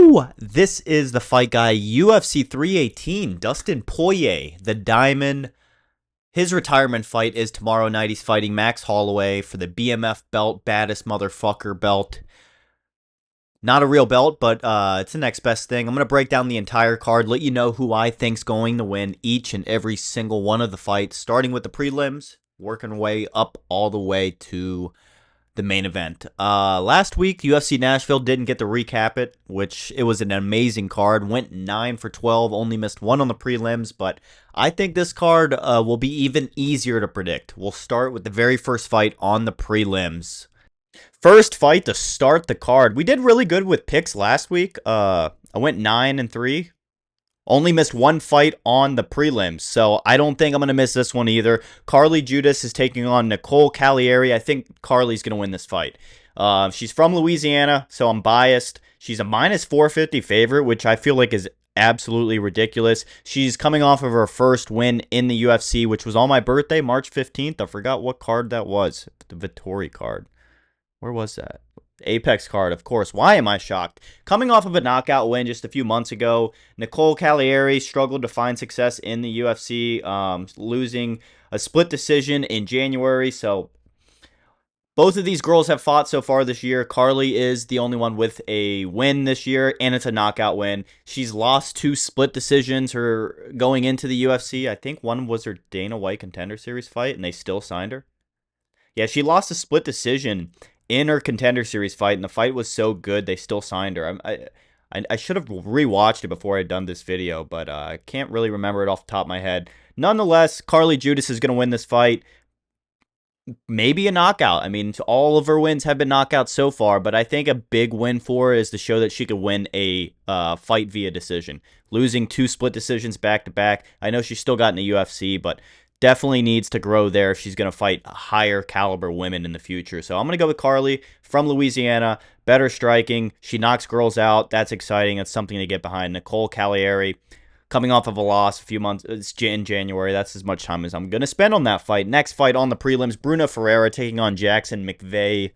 Woo! This is the fight guy, UFC 318, Dustin Poirier, the Diamond. His retirement fight is tomorrow night. He's fighting Max Holloway for the BMF belt, baddest motherfucker belt. Not a real belt, but it's the next best thing. I'm going to break down the entire card, let you know who I think's going to win each and every single one of the fights, starting with the prelims, working way up all the way to the main event. Last week, UFC Nashville didn't get to recap it, which it was an amazing card. Went 9 for 12, only missed one on the prelims, but I think this card will be even easier to predict. We'll start with the very first fight on the prelims. First fight to start the card. We did really good with picks last week. I went 9-3. Only missed one fight on the prelims, so I don't think I'm going to miss this one either. Carly Judice is taking on Nicole Caliari. I think Carly's going to win this fight. She's from Louisiana, so I'm biased. She's a minus 450 favorite, which I feel like is absolutely ridiculous. She's coming off of her first win in the UFC, which was on my birthday, March 15th. I forgot what card that was. The Vettori card. Where was that? Apex card, of course. Why am I shocked? Coming off of a knockout win just a few months ago, Nicole Caliari struggled to find success in the UFC, losing a split decision in January. So both of these girls have fought so far this year. Carly is the only one with a win this year, and it's a knockout win. She's lost 2 split decisions her going into the UFC. I think one was her Dana White Contender Series fight, and they still signed her. Yeah, she lost a split decision in her Contender Series fight, and the fight was so good they still signed her. I should have rewatched it before I'd done this video, but I can't really remember it off the top of my head. Nonetheless, Carly Judice is going to win this fight. Maybe a knockout. I mean, all of her wins have been knockouts so far, but I think a big win for her is to show that she could win a fight via decision. Losing 2 split decisions back-to-back. I know she's still got in the UFC, but definitely needs to grow there if she's going to fight higher caliber women in the future. So I'm going to go with Carly from Louisiana. Better striking. She knocks girls out. That's exciting. That's something to get behind. Nicole Caliari coming off of a loss a few months in January. That's as much time as I'm going to spend on that fight. Next fight on the prelims, Bruno Ferreira taking on Jackson McVey.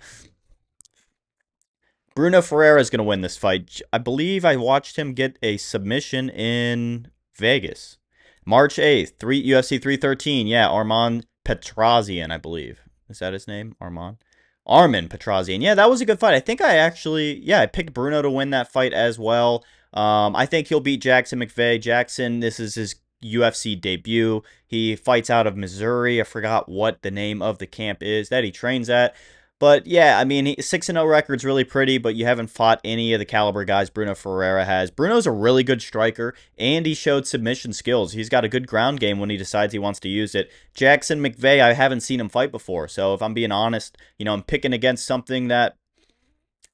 Bruno Ferreira is going to win this fight. I believe I watched him get a submission in Vegas. March 8th, UFC 313. Yeah, Arman Petrosian, I believe. Is that his name? Arman Petrosian. Yeah, that was a good fight. I think I picked Bruno to win that fight as well. I think he'll beat Jackson McVey. Jackson, this is his UFC debut. He fights out of Missouri. I forgot what the name of the camp is that he trains at. But yeah, I mean, 6-0 record's really pretty, but you haven't fought any of the caliber guys Bruno Ferreira has. Bruno's a really good striker, and he showed submission skills. He's got a good ground game when he decides he wants to use it. Jackson McVey, I haven't seen him fight before, so if I'm being honest, I'm picking against something that,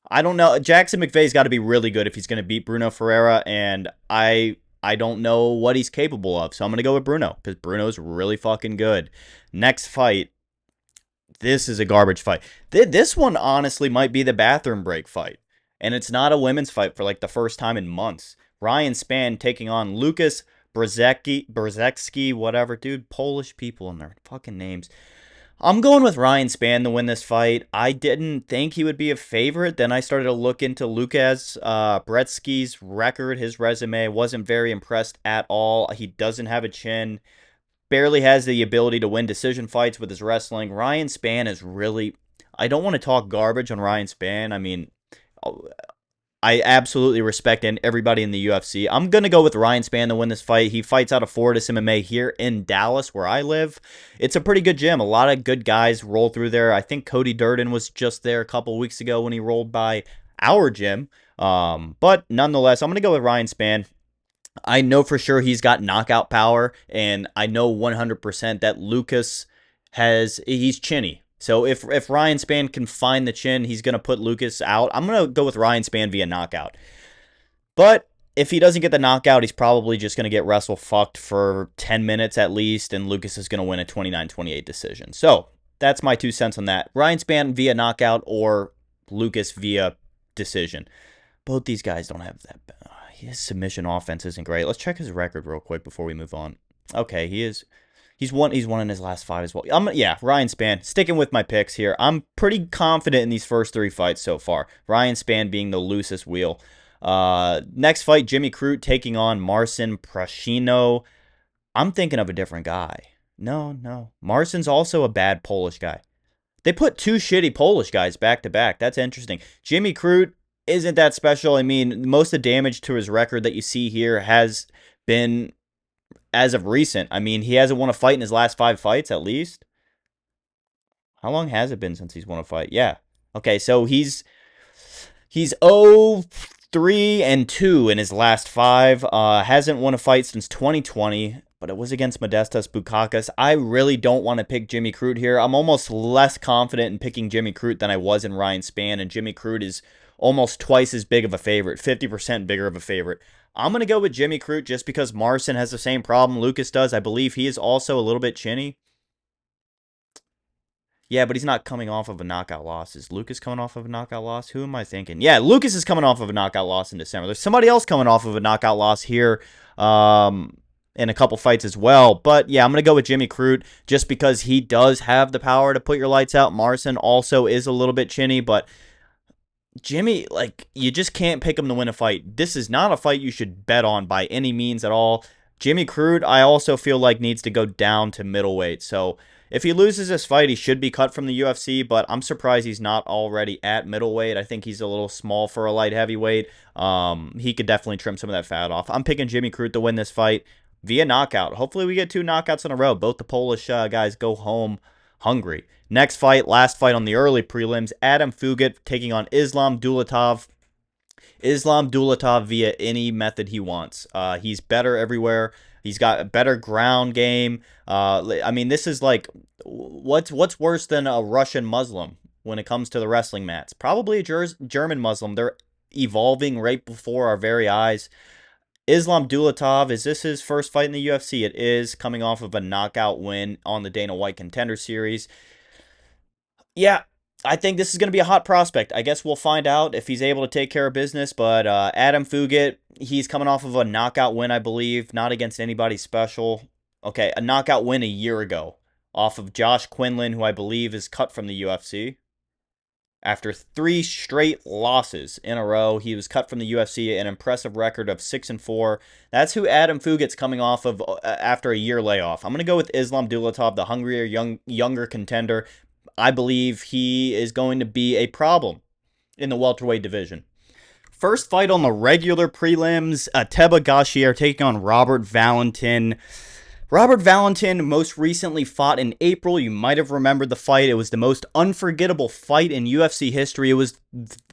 I don't know. Jackson McVey's got to be really good if he's going to beat Bruno Ferreira, and I don't know what he's capable of, so I'm going to go with Bruno, because Bruno's really fucking good. Next fight. This is a garbage fight. This one, honestly, might be the bathroom break fight. And it's not a women's fight for, like, the first time in months. Ryan Spann taking on Lucas Brzeski, whatever. Dude, Polish people in their fucking names. I'm going with Ryan Spann to win this fight. I didn't think he would be a favorite. Then I started to look into Lucas Brzeski's record, his resume. Wasn't very impressed at all. He doesn't have a chin. Barely has the ability to win decision fights with his wrestling. Ryan Spann is really... I don't want to talk garbage on Ryan Spann. I mean, I absolutely respect everybody in the UFC. I'm going to go with Ryan Spann to win this fight. He fights out of Fortis MMA here in Dallas, where I live. It's a pretty good gym. A lot of good guys roll through there. I think Cody Durden was just there a couple weeks ago when he rolled by our gym. But nonetheless, I'm going to go with Ryan Spann. I know for sure he's got knockout power, and I know 100% that Lucas he's chinny. So if Ryan Spann can find the chin, he's going to put Lucas out. I'm going to go with Ryan Spann via knockout. But if he doesn't get the knockout, he's probably just going to get wrestle fucked for 10 minutes at least, and Lucas is going to win a 29-28 decision. So that's my 2 cents on that. Ryan Spann via knockout or Lucas via decision. Both these guys don't have that. His submission offense isn't great. Let's check his record real quick before we move on. Okay, he's won in his last 5 as well. Ryan Spann. Sticking with my picks here. I'm pretty confident in these first 3 fights so far. Ryan Spann being the loosest wheel. Next fight, Jimmy Crute taking on Marcin Prachnio. I'm thinking of a different guy. No. Marcin's also a bad Polish guy. They put two shitty Polish guys back to back. That's interesting. Jimmy Crute isn't that special. I mean, most of the damage to his record that you see here has been as of recent. I mean, he hasn't won a fight in his last 5 fights, at least. How long has it been since he's won a fight? Yeah. Okay, so he's 0-3-2 in his last 5. Hasn't won a fight since 2020, but it was against Modestas Bukakas. I really don't want to pick Jimmy Crute here. I'm almost less confident in picking Jimmy Crute than I was in Ryan Spann, and Jimmy Crute is almost twice as big of a favorite, 50% bigger of a favorite. I'm going to go with Jimmy Crute just because Marcin has the same problem Lucas does. I believe he is also a little bit chinny. Yeah, but he's not coming off of a knockout loss. Is Lucas coming off of a knockout loss? Who am I thinking? Yeah, Lucas is coming off of a knockout loss in December. There's somebody else coming off of a knockout loss here in a couple fights as well. But yeah, I'm going to go with Jimmy Crute just because he does have the power to put your lights out. Marcin also is a little bit chinny, but Jimmy, like, you just can't pick him to win a fight. This is not a fight you should bet on by any means at all. Jimmy Crute, I also feel like needs to go down to middleweight. So if he loses this fight, he should be cut from the UFC, but I'm surprised he's not already at middleweight. I think he's a little small for a light heavyweight. He could definitely trim some of that fat off. I'm picking Jimmy Crute to win this fight via knockout. Hopefully we get 2 knockouts in a row. Both the Polish guys go home hungry. Next fight, last fight on the early prelims, Adam Fugitt taking on Islam Dulatov. Islam Dulatov via any method he wants. He's better everywhere. He's got a better ground game. I mean, this is like, what's worse than a Russian Muslim when it comes to the wrestling mats? Probably a German Muslim. They're evolving right before our very eyes. Islam Dulatov, is this his first fight in the UFC? It is, coming off of a knockout win on the Dana White Contender Series. Yeah, I think this is going to be a hot prospect. I guess we'll find out if he's able to take care of business. But Adam Fugitt, he's coming off of a knockout win, I believe, not against anybody special. Okay, a knockout win a year ago off of Josh Quinlan, who I believe is cut from the UFC. After 3 straight losses in a row, he was cut from the UFC, an impressive record of 6-4. That's who Adam Fugitt's coming off of after a year layoff. I'm going to go with Islam Dulatov, the hungrier, younger contender. I believe he is going to be a problem in the welterweight division. First fight on the regular prelims, Teba Gautier taking on Robert Valentin. Robert Valentin most recently fought in April. You might have remembered the fight. It was the most unforgettable fight in UFC history. It was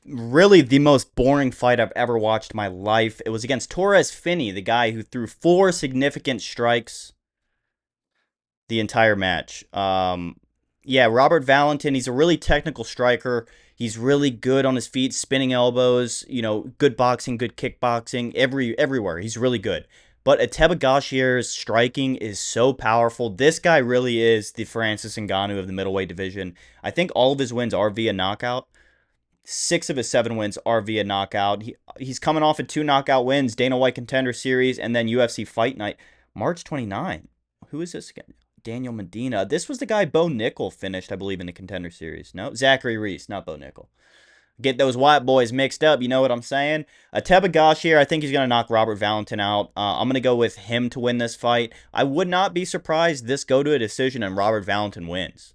really the most boring fight I've ever watched in my life. It was against Torres Finney, the guy who threw 4 significant strikes the entire match. Yeah, Robert Valentin, he's a really technical striker. He's really good on his feet, spinning elbows, good boxing, good kickboxing, everywhere. He's really good. But Teba Gautier's striking is so powerful. This guy really is the Francis Ngannou of the middleweight division. I think all of his wins are via knockout. 6 of his 7 wins are via knockout. He's coming off of 2 knockout wins, Dana White Contender Series, and then UFC Fight Night, March 29. Who is this again? Daniel Medina. This was the guy Bo Nickel finished, I believe, in the Contender Series. No, Zachary Reese, not Bo Nickel. Get those white boys mixed up, you know what I'm saying? Teba Gautier, I think he's going to knock Robert Valentin out. I'm going to go with him to win this fight. I would not be surprised this go to a decision and Robert Valentin wins.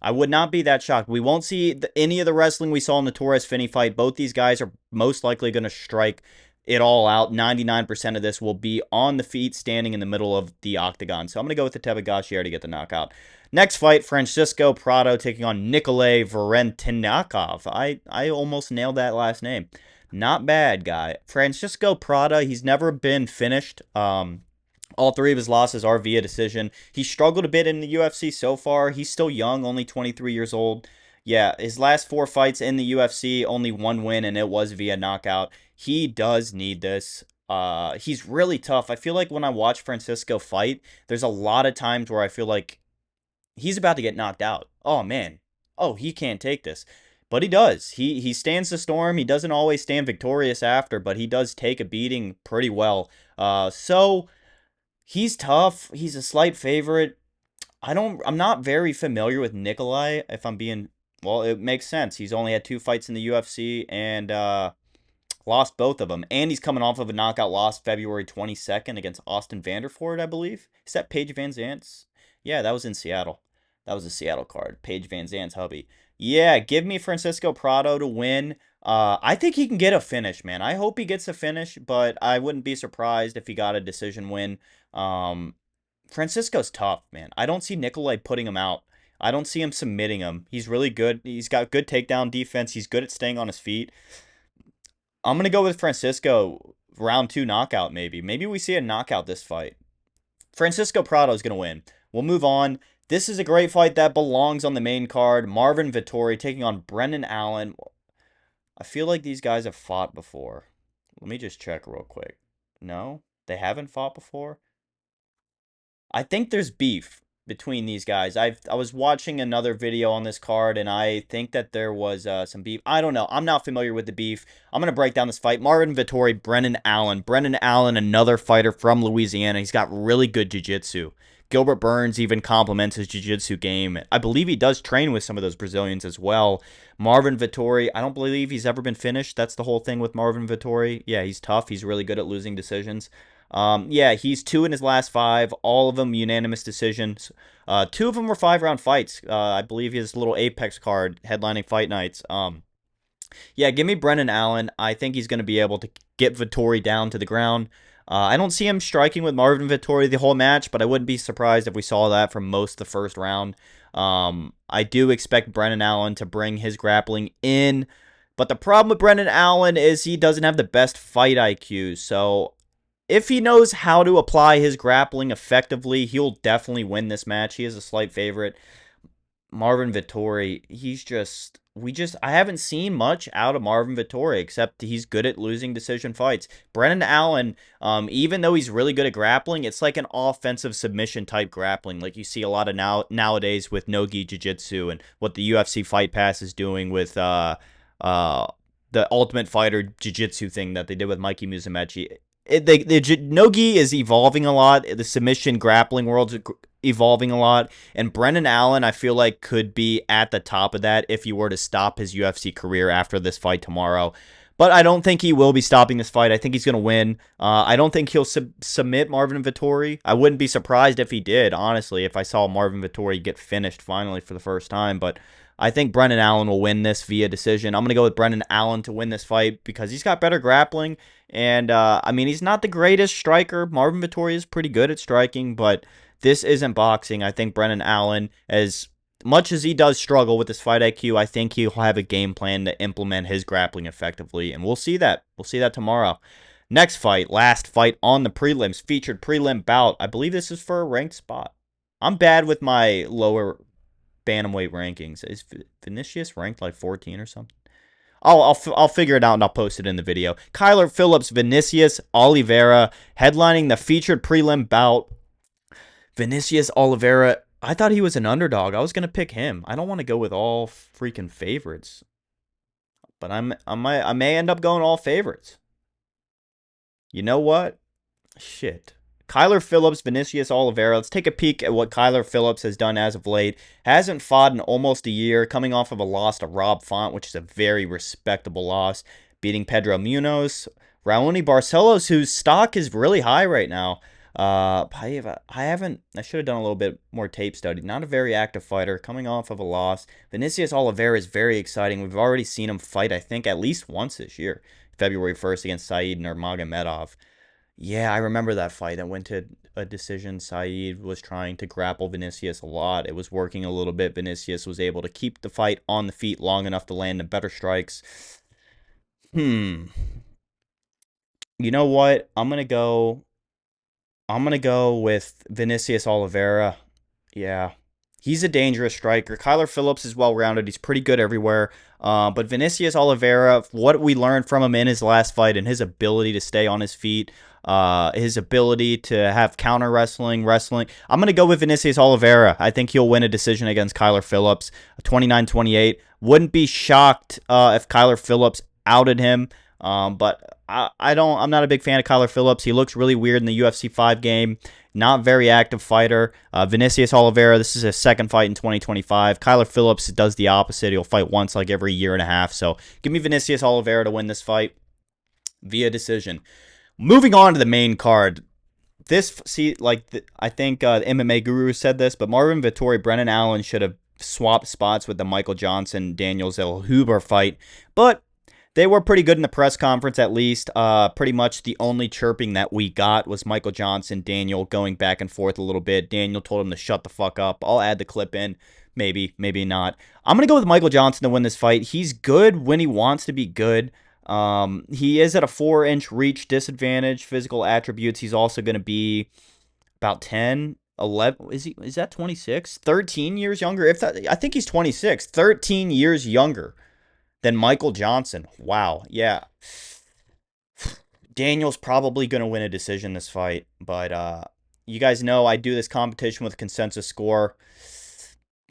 I would not be that shocked. We won't see any of the wrestling we saw in the Torres Finney fight. Both these guys are most likely going to strike it all out. 99% of this will be on the feet, standing in the middle of the octagon. So I'm going to go with the Teba Gautier to get the knockout. Next fight, Francisco Prado taking on Nikolay Veretennikov. I almost nailed that last name. Not bad, guy. Francisco Prado, he's never been finished. All 3 of his losses are via decision. He struggled a bit in the UFC so far. He's still young, only 23 years old. Yeah, his last 4 fights in the UFC, only 1 win, and it was via knockout. He does need this. He's really tough. I feel like when I watch Francisco fight, there's a lot of times where I feel like he's about to get knocked out. Oh, man. Oh, he can't take this. But he does. He stands the storm. He doesn't always stand victorious after, but he does take a beating pretty well. So he's tough. He's a slight favorite. I'm not very familiar with Nikolai, if I'm being, well, it makes sense. He's only had 2 fights in the UFC, and Lost both of them. And he's coming off of a knockout loss February 22nd against Austin Vanderford, I believe. Is that Paige Van Zandt's? Yeah, that was in Seattle. That was a Seattle card. Paige Van Zandt's hubby. Yeah, give me Francisco Prado to win. I think he can get a finish, man. I hope he gets a finish, but I wouldn't be surprised if he got a decision win. Francisco's tough, man. I don't see Nikolai putting him out. I don't see him submitting him. He's really good. He's got good takedown defense. He's good at staying on his feet. I'm going to go with Francisco round 2 knockout, maybe. Maybe we see a knockout this fight. Francisco Prado is going to win. We'll move on. This is a great fight that belongs on the main card. Marvin Vettori taking on Brendan Allen. I feel like these guys have fought before. Let me just check real quick. No? They haven't fought before? I think there's beef between these guys. I was watching another video on this card, and I think that there was some beef. I don't know. I'm not familiar with the beef. I'm going to break down this fight. Marvin Vettori, Brendan Allen. Brendan Allen, another fighter from Louisiana. He's got really good jiu-jitsu. Gilbert Burns even compliments his jiu-jitsu game. I believe he does train with some of those Brazilians as well. Marvin Vettori, I don't believe he's ever been finished. That's the whole thing with Marvin Vettori. Yeah, he's tough. He's really good at losing decisions. Yeah, he's 2 in his last 5, all of them unanimous decisions. 2 of them were 5-round fights. I believe his little Apex card headlining fight nights. Yeah, give me Brendan Allen. I think he's going to be able to get Vettori down to the ground. I don't see him striking with Marvin Vettori the whole match, but I wouldn't be surprised if we saw that for most of the first round. I do expect Brendan Allen to bring his grappling in, but the problem with Brendan Allen is he doesn't have the best fight IQ, so if he knows how to apply his grappling effectively, he'll definitely win this match. He is a slight favorite. Marvin Vettori, I haven't seen much out of Marvin Vettori, except he's good at losing decision fights. Brendan Allen, even though he's really good at grappling, it's like an offensive submission type grappling, like you see a lot of nowadays with no-gi jiu-jitsu and what the UFC Fight Pass is doing with the Ultimate Fighter jiu-jitsu thing that they did with Mikey Musumeci. The no-gi is evolving a lot. The submission grappling world's evolving a lot. And Brendan Allen, I feel like, could be at the top of that if he were to stop his UFC career after this fight tomorrow. But I don't think he will be stopping this fight. I think he's going to win. I don't think he'll submit Marvin Vettori. I wouldn't be surprised if he did, honestly, if I saw Marvin Vettori get finished finally for the first time. But I think Brendan Allen will win this via decision. I'm going to go with Brendan Allen to win this fight because he's got better grappling. And, I mean, he's not the greatest striker. Marvin Vettori is pretty good at striking, but this isn't boxing. I think Brendan Allen, as much as he does struggle with his fight IQ, I think he'll have a game plan to implement his grappling effectively, and we'll see that. We'll see that tomorrow. Next fight, last fight on the prelims, featured prelim bout. I believe this is for a ranked spot. I'm bad with my lower bantamweight rankings. Is Vinicius ranked like 14 or something? I'll figure it out and I'll post it in the video. Kyler Phillips, Vinicius Oliveira, headlining the featured prelim bout. Vinicius Oliveira, I thought he was an underdog. I was going to pick him. I don't want to go with all freaking favorites. But I may end up going all favorites. You know what? Shit. Kyler Phillips, Vinicius Oliveira. Let's take a peek at what Kyler Phillips has done as of late. Hasn't fought in almost a year, coming off of a loss to Rob Font, which is a very respectable loss, beating Pedro Munoz. Raoni Barcelos, whose stock is really high right now. I should have done a little bit more tape study. Not a very active fighter, coming off of a loss. Vinicius Oliveira is very exciting. We've already seen him fight, I think, at least once this year. February 1st against Said Nurmagomedov. Yeah, I remember that fight that went to a decision. Said was trying to grapple Vinicius a lot. It was working a little bit. Vinicius was able to keep the fight on the feet long enough to land the better strikes. You know what? I'm gonna go with Vinicius Oliveira. Yeah. He's a dangerous striker. Kyler Phillips is well-rounded. He's pretty good everywhere. But Vinicius Oliveira, what we learned from him in his last fight and his ability to stay on his feet, his ability to have counter wrestling. I'm going to go with Vinicius Oliveira. I think he'll win a decision against Kyler Phillips, 29-28. Wouldn't be shocked if Kyler Phillips outed him. But I'm not a big fan of Kyler Phillips. He looks really weird in the UFC 5 game. Not very active fighter. Vinicius Oliveira, this is his second fight in 2025. Kyler Phillips does the opposite. He'll fight once like every year and a half. So give me Vinicius Oliveira to win this fight. via decision. Moving on to the main card. I think the MMA Guru said this, but Marvin Vettori, Brennan Allen should have swapped spots with the Michael Johnson, Daniel Zellhuber fight, but they were pretty good in the press conference, at least. Pretty much the only chirping that we got was Michael Johnson, Daniel going back and forth a little bit. Daniel told him to shut the fuck up. I'll add the clip in. Maybe, maybe not. I'm going to go with Michael Johnson to win this fight. He's good when he wants to be good. He is at a 4-inch reach disadvantage. Physical attributes, he's also going to be about 10, 11. Is that 26? 13 years younger? I think he's 26. 13 years younger than Michael Johnson. Wow. Yeah. Daniel's probably going to win a decision this fight, but you guys know I do this competition with consensus score.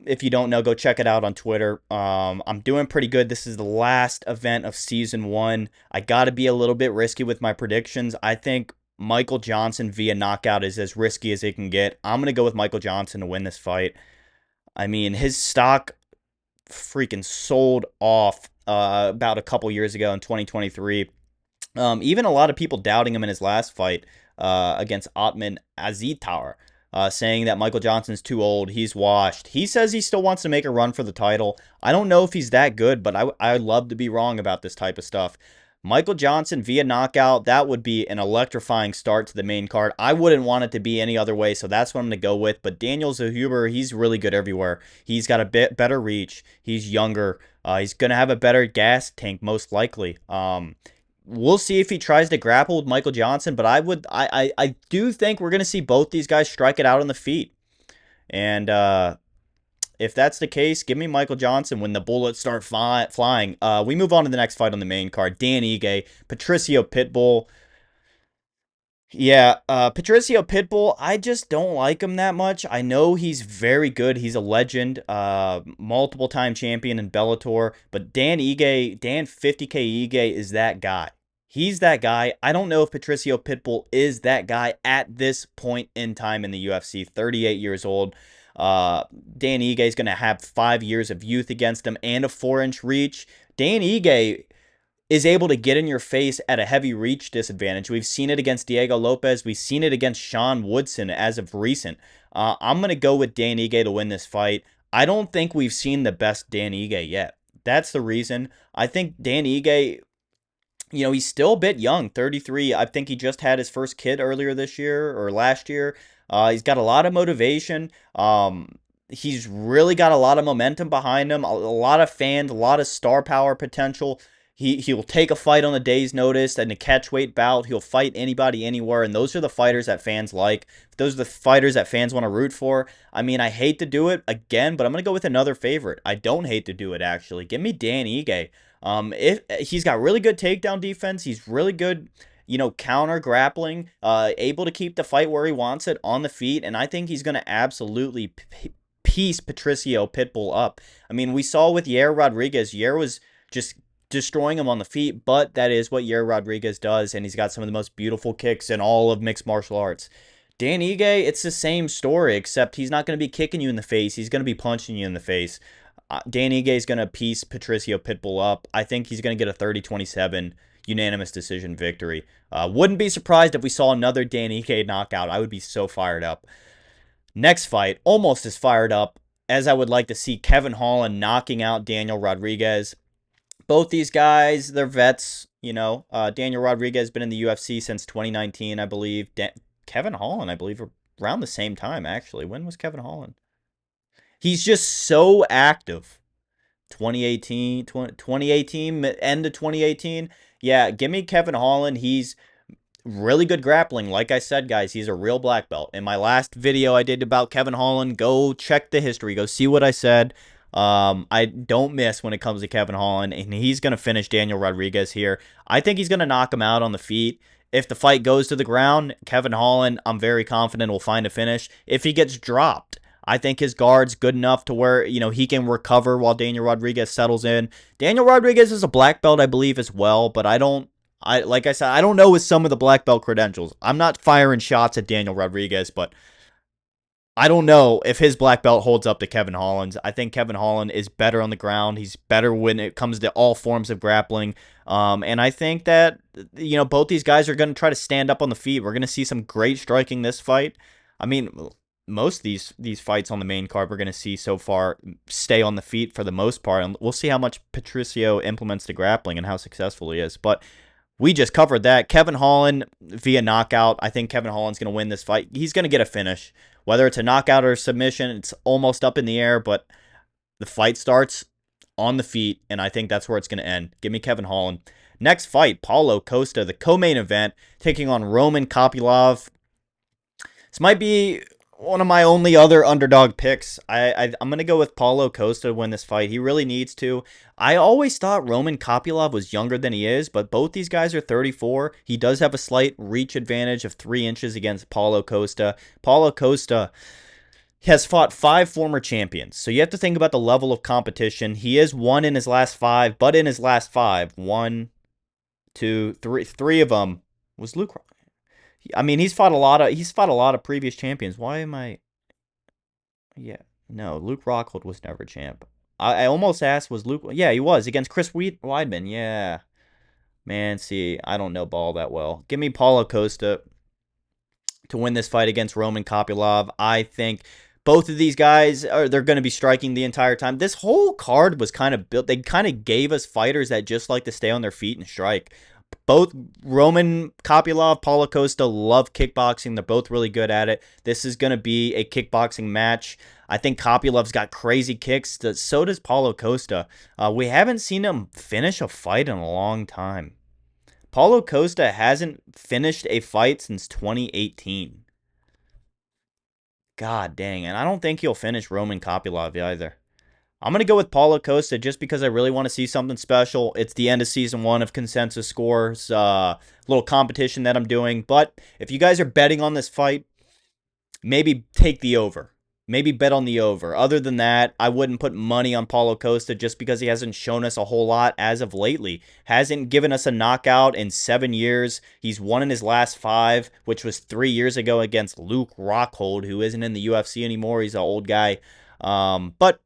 If you don't know, go check it out on Twitter. I'm doing pretty good. This is the last event of season 1. I got to be a little bit risky with my predictions. I think Michael Johnson via knockout is as risky as it can get. I'm going to go with Michael Johnson to win this fight. I mean, his stock freaking sold off about a couple years ago in 2023. Even a lot of people doubting him in his last fight against Otman Azitar. Saying that Michael Johnson's too old, he's washed. He says he still wants to make a run for the title. I don't know if he's that good, but I love to be wrong about this type of stuff. Michael Johnson via knockout, that would be an electrifying start to the main card. I wouldn't want it to be any other way, so that's what I'm going to go with. But Daniel Zellhuber, he's really good everywhere. He's got a bit better reach. He's younger. He's going to have a better gas tank, most likely. We'll see if he tries to grapple with Michael Johnson, but I do think we're going to see both these guys strike it out on the feet. And if that's the case, give me Michael Johnson when the bullets start flying. We move on to the next fight on the main card. Dan Ige, Patricio Pitbull. Yeah, Patricio Pitbull, I just don't like him that much. I know he's very good. He's a legend, multiple-time champion in Bellator. But Dan 50K Ige is that guy. He's that guy. I don't know if Patricio Pitbull is that guy at this point in time in the UFC. 38 years old. Dan Ige is going to have 5 years of youth against him and a 4-inch reach. Dan Ige is able to get in your face at a heavy reach disadvantage. We've seen it against Diego Lopez. We've seen it against Sean Woodson as of recent. I'm going to go with Dan Ige to win this fight. I don't think we've seen the best Dan Ige yet. That's the reason. I think Dan Ige, he's still a bit young, 33. I think he just had his first kid earlier this year or last year. He's got a lot of motivation. He's really got a lot of momentum behind him, a lot of fans, a lot of star power potential. He'll take a fight on a day's notice and a catchweight bout. He'll fight anybody, anywhere, and those are the fighters that fans like. Those are the fighters that fans want to root for. I mean, I hate to do it again, but I'm going to go with another favorite. I don't hate to do it, actually. Give me Dan Ige. If he's got really good takedown defense. He's really good, counter grappling, able to keep the fight where he wants it on the feet, and I think he's going to absolutely piece Patricio Pitbull up. I mean, we saw with Yair Rodriguez. Yair was just destroying him on the feet, but that is what Yair Rodriguez does, and he's got some of the most beautiful kicks in all of mixed martial arts. Dan Ige, it's the same story, except he's not going to be kicking you in the face. He's going to be punching you in the face. Dan Ige is going to piece Patricio Pitbull up. I think he's going to get a 30-27 unanimous decision victory. Wouldn't be surprised if we saw another Dan Ige knockout. I would be so fired up. Next fight, almost as fired up as I would like to see Kevin Holland knocking out Daniel Rodriguez. Both these guys, they're vets, Daniel Rodriguez has been in the UFC since 2019, I believe. Kevin Holland, I believe, around the same time, actually. When was Kevin Holland? He's just so active. 2018, end of 2018. Yeah, give me Kevin Holland. He's really good grappling. Like I said, guys, he's a real black belt. In my last video I did about Kevin Holland, go check the history. Go see what I said. I don't miss when it comes to Kevin Holland, and he's going to finish Daniel Rodriguez here. I think he's going to knock him out on the feet. If the fight goes to the ground, Kevin Holland, I'm very confident, will find a finish. If he gets dropped, I think his guard's good enough to where, he can recover while Daniel Rodriguez settles in. Daniel Rodriguez is a black belt, I believe, as well, but like I said, I don't know with some of the black belt credentials. I'm not firing shots at Daniel Rodriguez, but I don't know if his black belt holds up to Kevin Holland's. I think Kevin Holland is better on the ground. He's better when it comes to all forms of grappling. And I think that, both these guys are going to try to stand up on the feet. We're going to see some great striking this fight. I mean, most of these fights on the main card we're going to see so far stay on the feet for the most part. And we'll see how much Patricio implements the grappling and how successful he is. But we just covered that. Kevin Holland via knockout. I think Kevin Holland's going to win this fight. He's going to get a finish. Whether it's a knockout or a submission, it's almost up in the air, but the fight starts on the feet, and I think that's where it's going to end. Give me Kevin Holland. Next fight, Paulo Costa, the co-main event, taking on Roman Kopylov. This might be one of my only other underdog picks. I'm going to go with Paulo Costa to win this fight. He really needs to. I always thought Roman Kopylov was younger than he is, but both these guys are 34. He does have a slight reach advantage of 3 inches against Paulo Costa. Paulo Costa has fought 5 former champions, so you have to think about the level of competition. He is 1 in his last 5, but in his last 5, 1, 2, 3, 3 of them was Luke. I mean, he's fought a lot of previous champions. Why am I? Yeah, no, Luke Rockhold was never champ. I almost asked, was Luke? Yeah, he was against Chris Weidman. Yeah, man. See, I don't know ball that well. Give me Paulo Costa to win this fight against Roman Kopylov. I think both of these guys they're going to be striking the entire time. This whole card was kind of built. They kind of gave us fighters that just like to stay on their feet and strike. Both Roman Kopylov, Paulo Costa love kickboxing. They're both really good at it. This is going to be a kickboxing match. I think Kopylov's got crazy kicks. So does Paulo Costa. We haven't seen him finish a fight in a long time. Paulo Costa hasn't finished a fight since 2018. God dang. And I don't think he'll finish Roman Kopylov either. I'm going to go with Paulo Costa just because I really want to see something special. It's the end of Season 1 of Consensus Scores, little competition that I'm doing. But if you guys are betting on this fight, maybe take the over. Maybe bet on the over. Other than that, I wouldn't put money on Paulo Costa just because he hasn't shown us a whole lot as of lately. Hasn't given us a knockout in 7 years. He's won in his last 5, which was 3 years ago against Luke Rockhold, who isn't in the UFC anymore. He's an old guy. But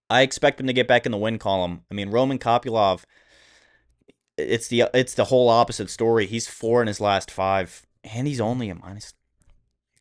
I expect him to get back in the win column. I mean, Roman Kopylov, it's the whole opposite story. He's 4 in his last 5, and he's only a minus.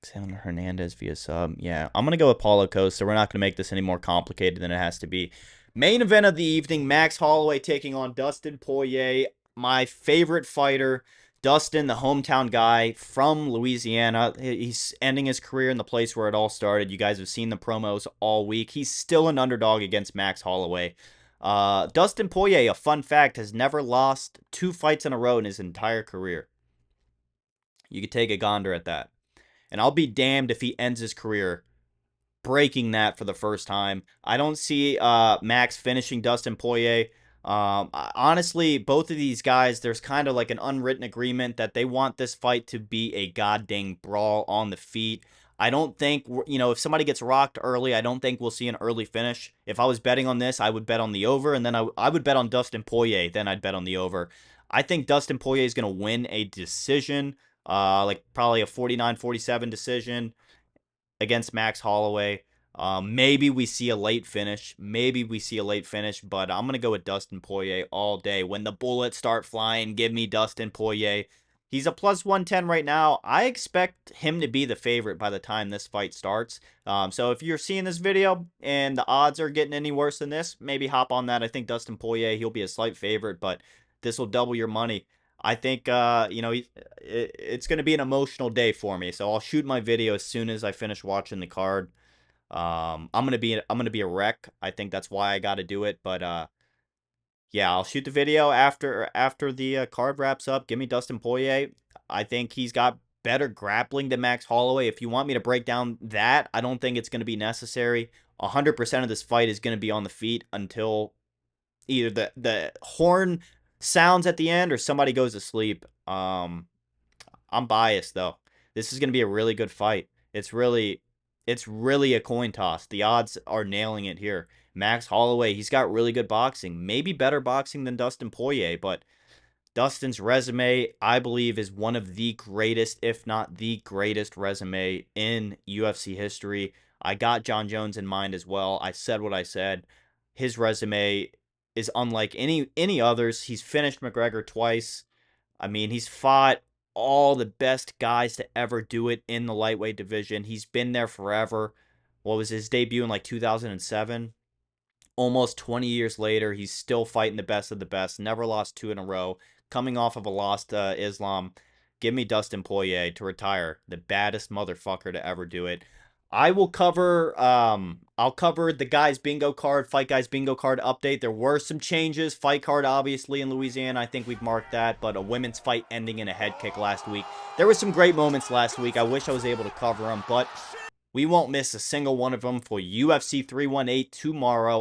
Alexander Hernandez via sub. Yeah, I'm going to go with Paulo Costa. We're not going to make this any more complicated than it has to be. Main event of the evening, Max Holloway taking on Dustin Poirier, my favorite fighter. Dustin, the hometown guy from Louisiana. He's ending his career in the place where it all started. You guys have seen the promos all week. He's still an underdog against Max Holloway. Dustin Poirier, a fun fact, has never lost 2 fights in a row in his entire career. You could take a gander at that. And I'll be damned if he ends his career breaking that for the first time. I don't see Max finishing Dustin Poirier. Honestly, both of these guys, there's kind of like an unwritten agreement that they want this fight to be a goddamn brawl on the feet. I don't think, if somebody gets rocked early, I don't think we'll see an early finish. If I was betting on this, I would bet on the over, and then I would bet on Dustin Poirier, then I'd bet on the over. I think Dustin Poirier is going to win a decision, like probably a 49-47 decision against Max Holloway. Maybe we see a late finish. But I'm going to go with Dustin Poirier all day. When the bullets start flying, give me Dustin Poirier. He's a plus 110 right now. I expect him to be the favorite by the time this fight starts. So if you're seeing this video and the odds are getting any worse than this, maybe hop on that. I think Dustin Poirier, he'll be a slight favorite, but this will double your money. I think, it's going to be an emotional day for me. So I'll shoot my video as soon as I finish watching the card. I'm gonna be a wreck. I think that's why I got to do it. But yeah, I'll shoot the video after the card wraps up. Give me Dustin Poirier. I think he's got better grappling than Max Holloway. If you want me to break down that, I don't think it's going to be necessary. 100% of this fight is going to be on the feet until either the horn sounds at the end or somebody goes to sleep. I'm biased though. This is going to be a really good fight. It's really a coin toss. The odds are nailing it here. Max Holloway, he's got really good boxing. Maybe better boxing than Dustin Poirier, but Dustin's resume, I believe, is one of the greatest, if not the greatest resume in UFC history. I got John Jones in mind as well. I said what I said. His resume is unlike any others. He's finished McGregor twice. I mean, he's fought all the best guys to ever do it in the lightweight division. He's been there forever. What was his debut in like 2007? Almost 20 years later, he's still fighting the best of the best. Never lost 2 in a row. Coming off of a loss to Islam. Give me Dustin Poirier to retire. The baddest motherfucker to ever do it. I'll cover the guys bingo card, Fight Guys bingo card update. There were some changes. Fight card, obviously, in Louisiana. I think we've marked that. But a women's fight ending in a head kick last week. There were some great moments last week. I wish I was able to cover them. But we won't miss a single one of them for UFC 318 tomorrow.